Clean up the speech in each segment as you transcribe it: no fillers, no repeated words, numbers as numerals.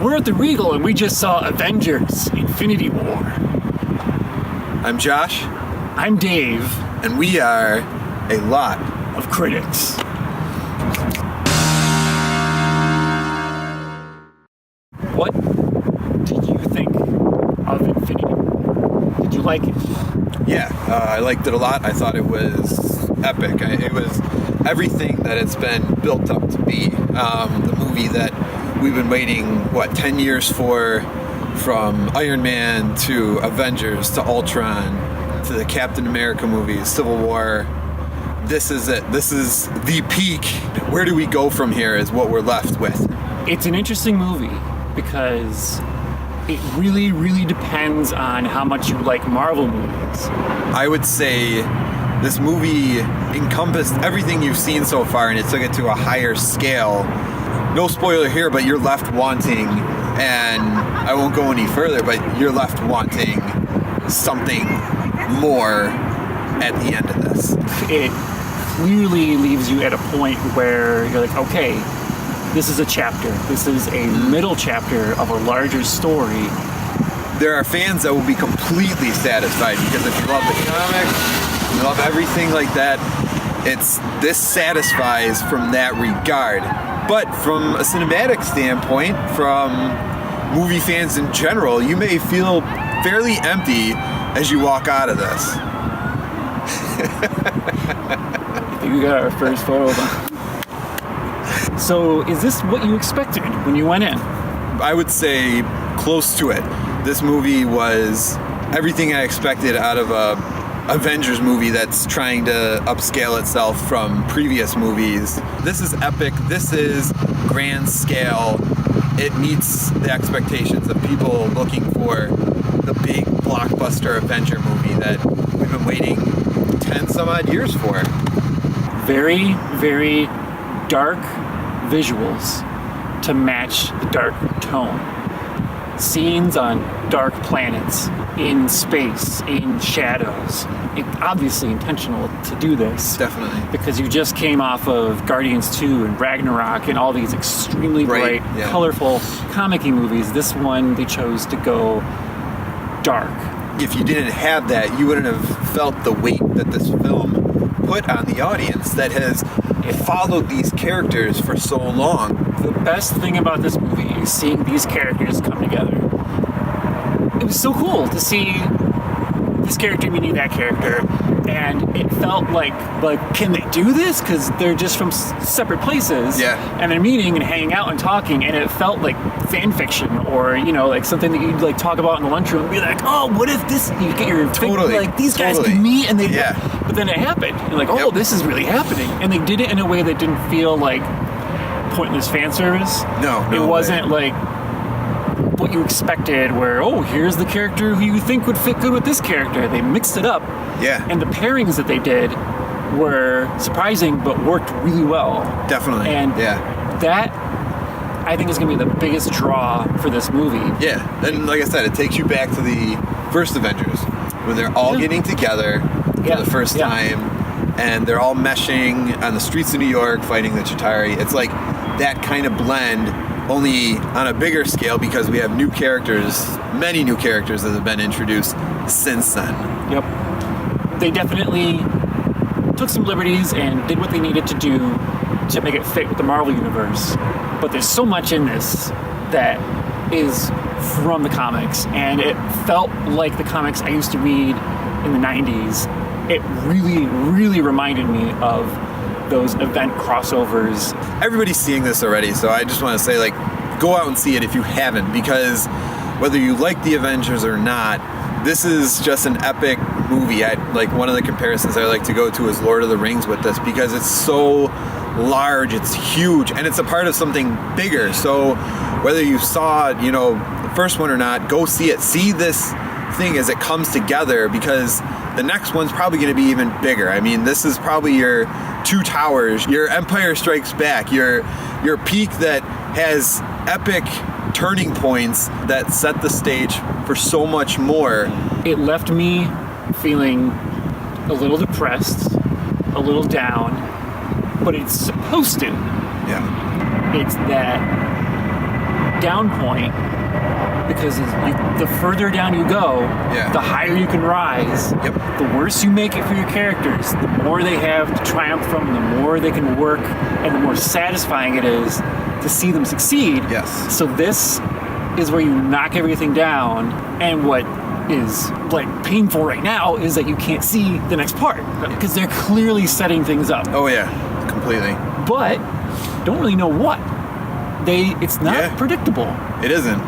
We're at the Regal and we just saw Avengers Infinity War. I'm Josh. I'm Dave. And we are a lot of critics. What did you think of Infinity War? Did you like it? Yeah, I liked it a lot. I thought it was epic. It was everything that it's been built up to be. The movie that we've been waiting, 10 years for, from Iron Man to Avengers to Ultron to the Captain America movies, Civil War. This is it. This is the peak. Where do we go from here is what we're left with. It's an interesting movie because it really, really depends on how much you like Marvel movies. I would say this movie encompassed everything you've seen so far, and it took it to a higher scale. No spoiler here, but you're left wanting, and I won't go any further, but you're left wanting something more at the end of this. It clearly leaves you at a point where you're like, okay, this is a chapter. This is a middle chapter of a larger story. There are fans that will be completely satisfied because if you love the comics, you love everything like that, this satisfies from that regard. But from a cinematic standpoint, from movie fans in general, you may feel fairly empty as you walk out of this. I think we got our first photo. So, is this what you expected when you went in? I would say close to it. This movie was everything I expected out of a Avengers movie that's trying to upscale itself from previous movies. This is epic. This is grand scale. It meets the expectations of people looking for the big blockbuster Avenger movie that we've been waiting 10 some odd years for. Very, very dark visuals to match the dark tone. Scenes on dark planets, in space, in shadows. Obviously intentional to do this. Definitely. Because you just came off of Guardians 2 and Ragnarok and all these extremely bright, colorful, comic-y movies. This one, they chose to go dark. If you didn't have that, you wouldn't have felt the weight that this film put on the audience that has followed these characters for so long. The best thing about this movie is seeing these characters come together. It was so cool to see this character meeting that character, and it felt like can they do this? Because they're just from separate places, and they're meeting and hanging out and talking, and it felt like fan fiction, or like something that you'd like talk about in the lunchroom and be like, oh, what if this? You get your these guys can meet, and they but then it happened. You're like, oh, this is really happening, and they did it in a way that didn't feel like pointless fan service. No, it wasn't like what you expected, where here's the character who you think would fit good with this character. They mixed it up, and the pairings that they did were surprising but worked really well. Definitely. And that I think is going to be the biggest draw for this movie. Yeah, and like I said, it takes you back to the first Avengers when they're all getting together for the first time, and they're all meshing on the streets of New York fighting the Chitauri. It's like that kind of blend, only on a bigger scale because we have new characters, many new characters that have been introduced since then. Yep. They definitely took some liberties and did what they needed to do to make it fit with the Marvel Universe. But there's so much in this that is from the comics, and it felt like the comics I used to read in the 90s. It really, really reminded me of those event crossovers. Everybody's seeing this already, so I just want to say, go out and see it if you haven't, because whether you like the Avengers or not, this is just an epic movie. One of the comparisons I like to go to is Lord of the Rings with this, because it's so large, it's huge, and it's a part of something bigger. So whether you saw, the first one or not, go see it. See this thing as it comes together, because the next one's probably going to be even bigger. I mean, this is probably your Two Towers, your Empire Strikes Back, your peak that has epic turning points that set the stage for so much more. It left me feeling a little depressed, a little down, but it's supposed to. Yeah. It's that down point because the further down you go, Yeah. the higher you can rise. Yep. The worse you make it for your characters, the more they have to triumph from, the more they can work, and the more satisfying it is to see them succeed. Yes. So this is where you knock everything down, and what is like painful right now is that you can't see the next part because they're clearly setting things up, Oh yeah, completely. but don't really know what. It's not Yeah. predictable. It isn't.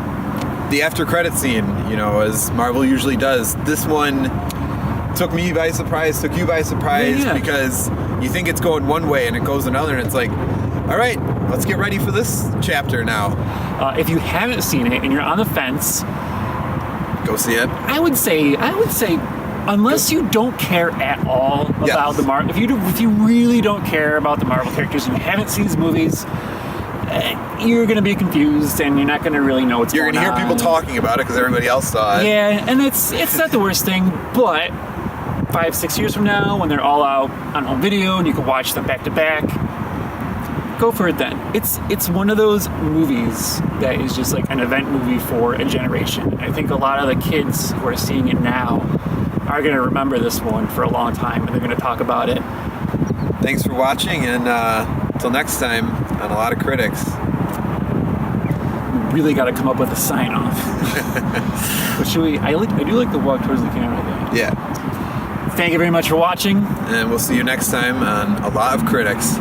The after credit scene, you know, as Marvel usually does, this one took me by surprise, took you by surprise, Yeah. because you think it's going one way and it goes another, and it's like, all right, let's get ready for this chapter now. If you haven't seen it and you're on the fence, Go see it. I would say, unless you don't care at all about Yes. the Marvel, if you really don't care about the Marvel characters and you haven't seen these movies, you're gonna be confused and you're not gonna really know what's You're going on. gonna hear people talking about it because everybody else saw it. Yeah, and it's not the worst thing, but 5-6 years from now, when they're all out on home video and you can watch them back to back, go for it then. It's one of those movies that is just like an event movie for a generation. I think a lot of the kids who are seeing it now are going to remember this one for a long time, and they're going to talk about it. Thanks for watching, and until next time on A Lot of Critics. We really got to come up with a sign off. But should we? I do like the walk towards the camera though. Yeah. Thank you very much for watching. And we'll see you next time on A Lot of Critics.